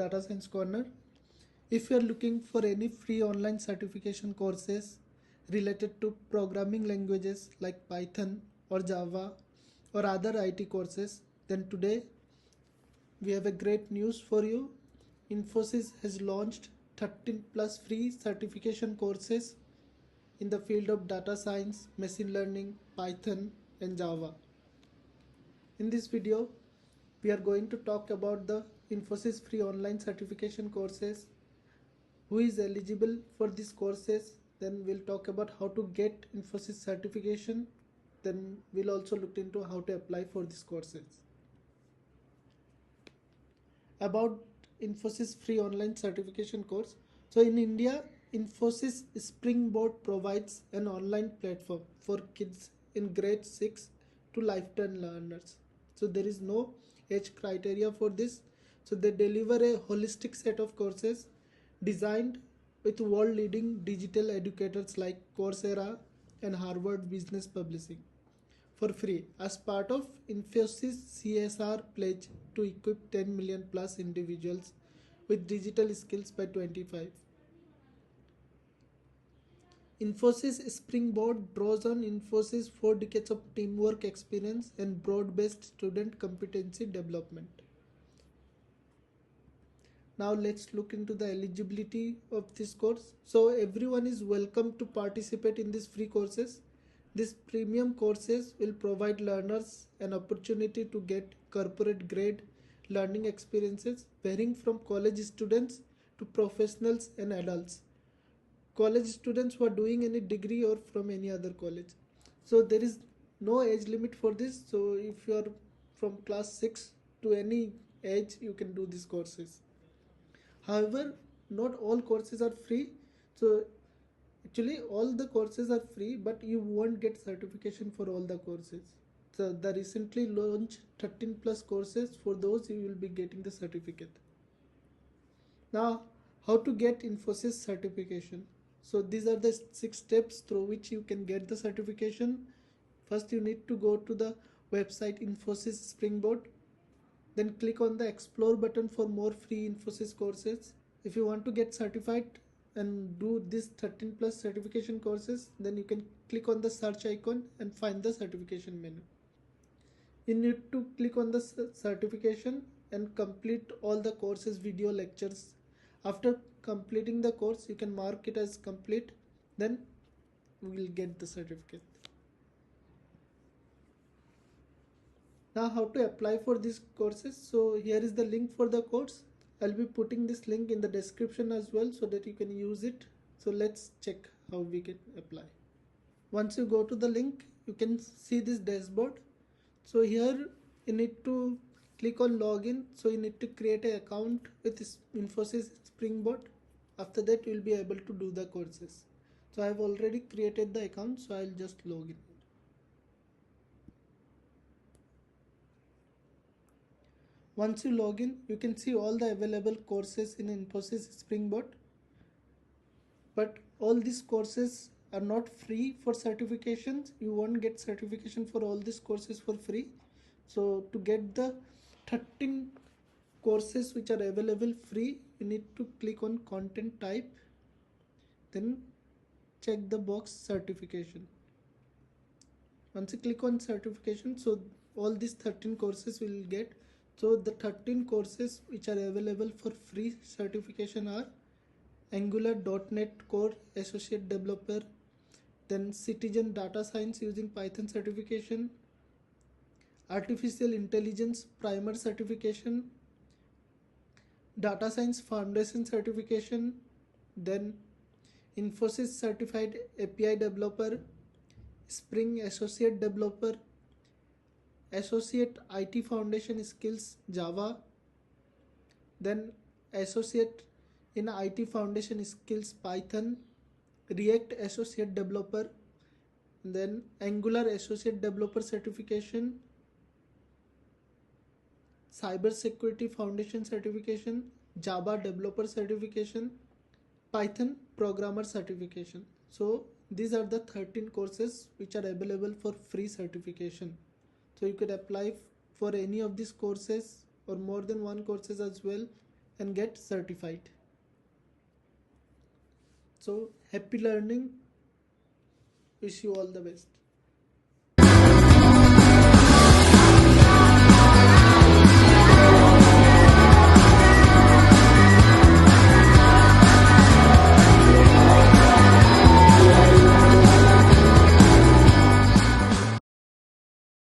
Data Science Corner. If you are looking for any free online certification courses related to programming languages like Python or Java or other IT courses, then today we have a great news for you. Infosys has launched 13 plus free certification courses in the field of data science, machine learning, Python and Java. In this video, we are going to talk about the Infosys free online certification courses, who is eligible for these courses, then we'll talk about how to get Infosys certification, then we'll also look into how to apply for these courses. About Infosys free online certification course. So in India, Infosys Springboard provides an online platform for kids in grade 6 to lifetime learners. So there is no age criteria for this. So they deliver a holistic set of courses designed with world-leading digital educators like Coursera and Harvard Business Publishing for free as part of Infosys CSR pledge to equip 10 million plus individuals with digital skills by 2025. Infosys Springboard draws on Infosys 4 decades of teamwork experience and broad-based student competency development. Now let's look into the eligibility of this course. So everyone is welcome to participate in these free courses. These premium courses will provide learners an opportunity to get corporate grade learning experiences varying from college students to professionals and adults. College students who are doing any degree or from any other college. So there is no age limit for this. So if you are from class 6 to any age, you can do these courses. However, not all courses are free. So actually all the courses are free, but you won't get certification for all the courses. So the recently launched 13 plus courses, for those you will be getting the certificate. Now, how to get Infosys certification? So these are the 6 steps through which you can get the certification. First, you need to go to the website Infosys Springboard. Then click on the Explore button for more free Infosys courses. If you want to get certified and do this 13 plus certification courses, then you can click on the search icon and find the certification menu. You need to click on the certification and complete all the courses video lectures. After completing the course, you can mark it as complete, then we will get the certificate. Now how to apply for these courses. So here is the link for the course. I'll be putting this link in the description as well so that you can use it. So let's check how we can apply. Once you go to the link, you can see this dashboard. So here you need to click on login. So you need to create an account with Infosys Springboard. After that, you will be able to do the courses. So I have already created the account, so I'll just log in. Once you log in, you can see all the available courses in Infosys Springboard. But all these courses are not free for certifications. You won't get certification for all these courses for free. So to get the 13 courses which are available free, you need to click on content type, then check the box certification. Once you click on certification, so all these 13 courses will get. So the 13 courses which are available for free certification are Angular.NET Core Associate Developer, then Citizen Data Science using Python certification, Artificial Intelligence Primer certification, Data Science Foundation certification, then Infosys Certified API Developer, Spring Associate Developer, Associate IT Foundation Skills Java, then Associate in IT Foundation Skills Python, React Associate Developer, then Angular Associate Developer certification, Cyber Security Foundation certification, Java Developer certification, Python Programmer certification. So these are the 13 courses which are available for free certification. So you could apply for any of these courses or more than one courses as well. and get certified. So happy learning. Wish you all the best.